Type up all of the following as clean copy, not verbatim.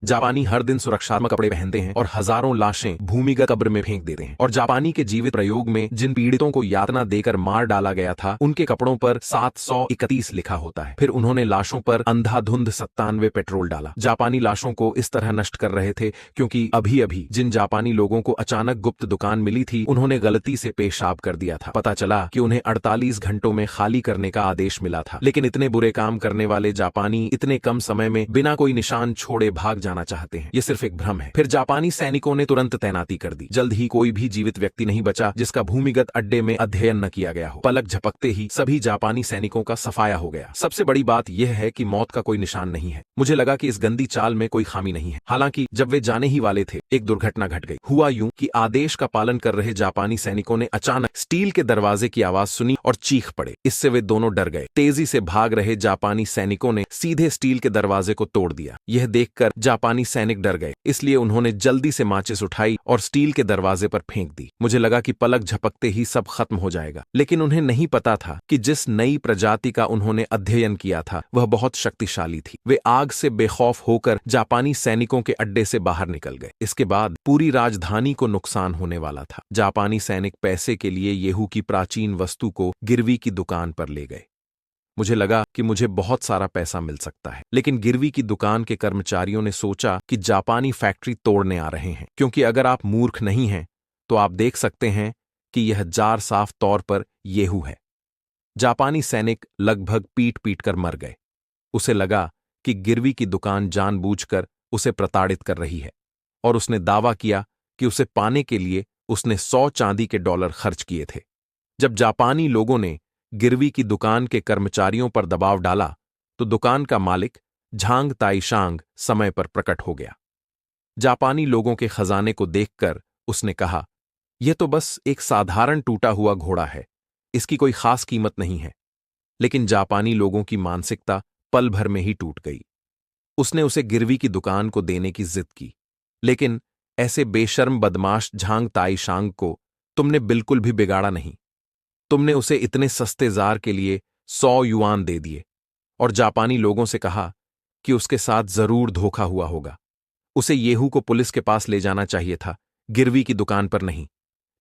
जापानी हर दिन सुरक्षात्मक कपड़े पहनते हैं और हजारों लाशें भूमिगत कब्र में फेंक देते हैं। और जापानी के जीवित प्रयोग में जिन पीड़ितों को यातना देकर मार डाला गया था, उनके कपड़ों पर 731 लिखा होता है। फिर उन्होंने लाशों पर अंधाधुंध 97 पेट्रोल डाला। जापानी लाशों को इस तरह नष्ट कर रहे थे क्योंकि अभी अभी जिन जापानी लोगों को अचानक गुप्त दुकान मिली थी, उन्होंने गलती से पेशाब कर दिया था। पता चला कि उन्हें 48 घंटों में खाली करने का आदेश मिला था, लेकिन इतने बुरे काम करने वाले जापानी इतने कम समय में बिना कोई निशान छोड़े भाग जाना चाहते हैं। ये सिर्फ एक भ्रम है। फिर जापानी सैनिकों ने तुरंत तैनाती कर दी। जल्द ही कोई भी जीवित व्यक्ति नहीं बचा जिसका भूमिगत अड्डे में अध्ययन न किया गया हो। पलक झपकते ही सभी जापानी सैनिकों का सफाया हो गया। सबसे बड़ी बात यह है कि मौत का कोई निशान नहीं है। मुझे लगा कि इस गंदी चाल में कोई खामी नहीं है। हालांकि जब वे जाने ही वाले थे, एक दुर्घटना घट गई। हुआ यूं कि आदेश का पालन कर रहे जापानी सैनिकों ने अचानक स्टील के दरवाजे की आवाज सुनी और चीख पड़े। इससे वे दोनों डर गए। तेजी से भाग रहे जापानी सैनिकों ने सीधे स्टील के दरवाजे को तोड़ दिया। यह देखकर जापानी सैनिक डर गए, इसलिए उन्होंने जल्दी से माचिस उठाई और स्टील के दरवाजे पर फेंक दी। मुझे लगा कि पलक झपकते ही सब खत्म हो जाएगा, लेकिन उन्हें नहीं पता था कि जिस नई प्रजाति का उन्होंने अध्ययन किया था वह बहुत शक्तिशाली थी। वे आग से बेखौफ होकर जापानी सैनिकों के अड्डे से बाहर निकल गए। इसके बाद पूरी राजधानी को नुकसान होने वाला था। जापानी सैनिक पैसे के लिए येहू की प्राचीन वस्तु को गिरवी की दुकान पर ले गए। मुझे लगा कि मुझे बहुत सारा पैसा मिल सकता है, लेकिन गिरवी की दुकान के कर्मचारियों ने सोचा कि जापानी फैक्ट्री तोड़ने आ रहे हैं। क्योंकि अगर आप मूर्ख नहीं हैं तो आप देख सकते हैं कि यह जार साफ तौर पर येहू है। जापानी सैनिक लगभग पीट पीट कर मर गए। उसे लगा कि गिरवी की दुकान जानबूझकर उसे प्रताड़ित कर रही है, और उसने दावा किया कि उसे पाने के लिए उसने 100 चांदी के डॉलर खर्च किए थे। जब जापानी लोगों ने गिरवी की दुकान के कर्मचारियों पर दबाव डाला तो दुकान का मालिक झांग ताइशांग समय पर प्रकट हो गया। जापानी लोगों के खजाने को देखकर उसने कहा, यह तो बस एक साधारण टूटा हुआ घोड़ा है, इसकी कोई खास कीमत नहीं है। लेकिन जापानी लोगों की मानसिकता पल भर में ही टूट गई। उसने उसे गिरवी की दुकान को देने की जिद की, लेकिन ऐसे बेशर्म बदमाश झांग ताइशांग को तुमने बिल्कुल भी बिगाड़ा नहीं। तुमने उसे इतने सस्ते जार के लिए 100 युआन दे दिए और जापानी लोगों से कहा कि उसके साथ जरूर धोखा हुआ होगा। उसे येहू को पुलिस के पास ले जाना चाहिए था, गिरवी की दुकान पर नहीं।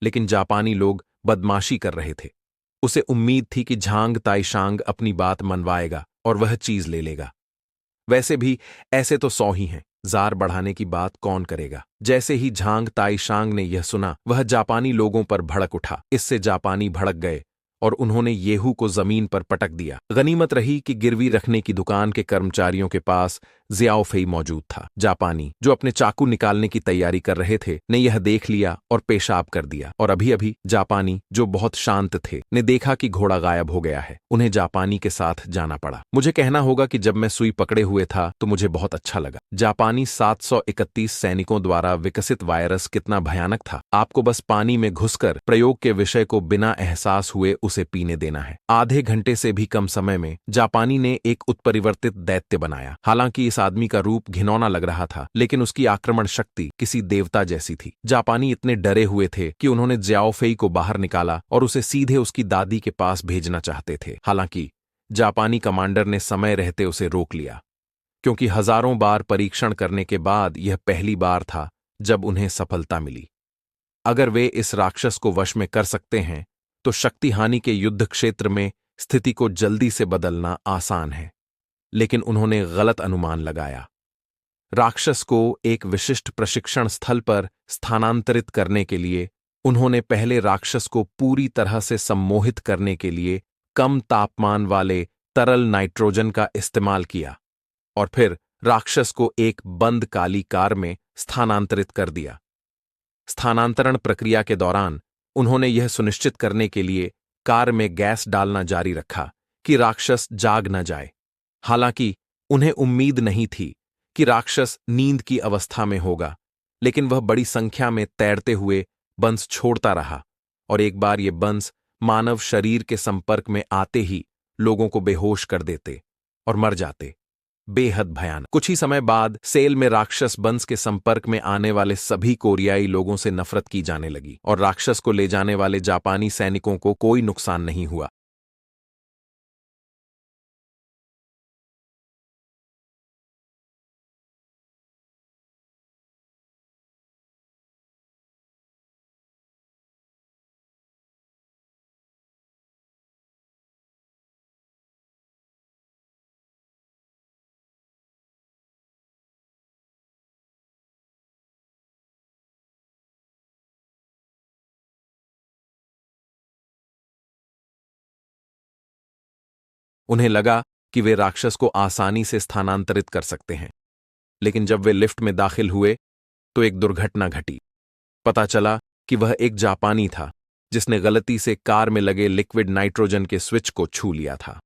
लेकिन जापानी लोग बदमाशी कर रहे थे। उसे उम्मीद थी कि झांग ताइशांग अपनी बात मनवाएगा और वह चीज ले लेगा। वैसे भी ऐसे तो 100 ही हैं, जार बढ़ाने की बात कौन करेगा। जैसे ही झांग ताइशांग ने यह सुना, वह जापानी लोगों पर भड़क उठा। इससे जापानी भड़क गए और उन्होंने येहू को जमीन पर पटक दिया। गनीमत रही कि गिरवी रखने की दुकान के कर्मचारियों के पास ज़ियाओफेई मौजूद था। जापानी जो अपने चाकू निकालने की तैयारी कर रहे थे ने यह देख लिया और पेशाब कर दिया। और अभी अभी जापानी जो बहुत शांत थे ने देखा कि घोड़ा गायब हो गया है। उन्हें जापानी के साथ जाना पड़ा। मुझे कहना होगा कि जब मैं सुई पकड़े हुए था तो मुझे बहुत अच्छा लगा। जापानी 731 सैनिकों द्वारा विकसित वायरस कितना भयानक था। आपको बस पानी में घुसकर प्रयोग के विषय को बिना एहसास हुए उसे पीने देना है। आधे घंटे से भी कम समय में जापानी ने एक उत्परिवर्तित दैत्य बनाया। हालांकि इस आदमी का रूप घिनौना लग रहा था, लेकिन उसकी आक्रमण शक्ति किसी देवता जैसी थी। जापानी इतने डरे हुए थे कि उन्होंने ज़ियाओफेई को बाहर निकाला और उसे सीधे उसकी दादी के पास भेजना चाहते थे। हालांकि जापानी कमांडर ने समय रहते उसे रोक लिया, क्योंकि हजारों बार परीक्षण करने के बाद यह पहली बार था जब उन्हें सफलता मिली। अगर वे इस राक्षस को वश में कर सकते हैं तो शक्ति हानि के युद्ध क्षेत्र में स्थिति को जल्दी से बदलना आसान है। लेकिन उन्होंने गलत अनुमान लगाया। राक्षस को एक विशिष्ट प्रशिक्षण स्थल पर स्थानांतरित करने के लिए उन्होंने पहले राक्षस को पूरी तरह से सम्मोहित करने के लिए कम तापमान वाले तरल नाइट्रोजन का इस्तेमाल किया और फिर राक्षस को एक बंद काली कार में स्थानांतरित कर दिया। स्थानांतरण प्रक्रिया के दौरान उन्होंने यह सुनिश्चित करने के लिए कार में गैस डालना जारी रखा कि राक्षस जाग न जाए। हालांकि उन्हें उम्मीद नहीं थी कि राक्षस नींद की अवस्था में होगा, लेकिन वह बड़ी संख्या में तैरते हुए बंस छोड़ता रहा और एक बार ये बंस मानव शरीर के संपर्क में आते ही लोगों को बेहोश कर देते और मर जाते। बेहद भयानक। कुछ ही समय बाद सेल में राक्षस बंस के संपर्क में आने वाले सभी कोरियाई लोगों से नफरत की जाने लगी और राक्षस को ले जाने वाले जापानी सैनिकों को कोई नुकसान नहीं हुआ। उन्हें लगा कि वे राक्षस को आसानी से स्थानांतरित कर सकते हैं, लेकिन जब वे लिफ्ट में दाखिल हुए तो एक दुर्घटना घटी। पता चला कि वह एक जापानी था जिसने गलती से कार में लगे लिक्विड नाइट्रोजन के स्विच को छू लिया था।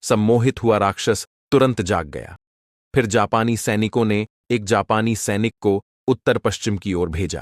सम्मोहित हुआ राक्षस तुरंत जाग गया। फिर जापानी सैनिकों ने एक जापानी सैनिक को उत्तर पश्चिम की ओर भेजा।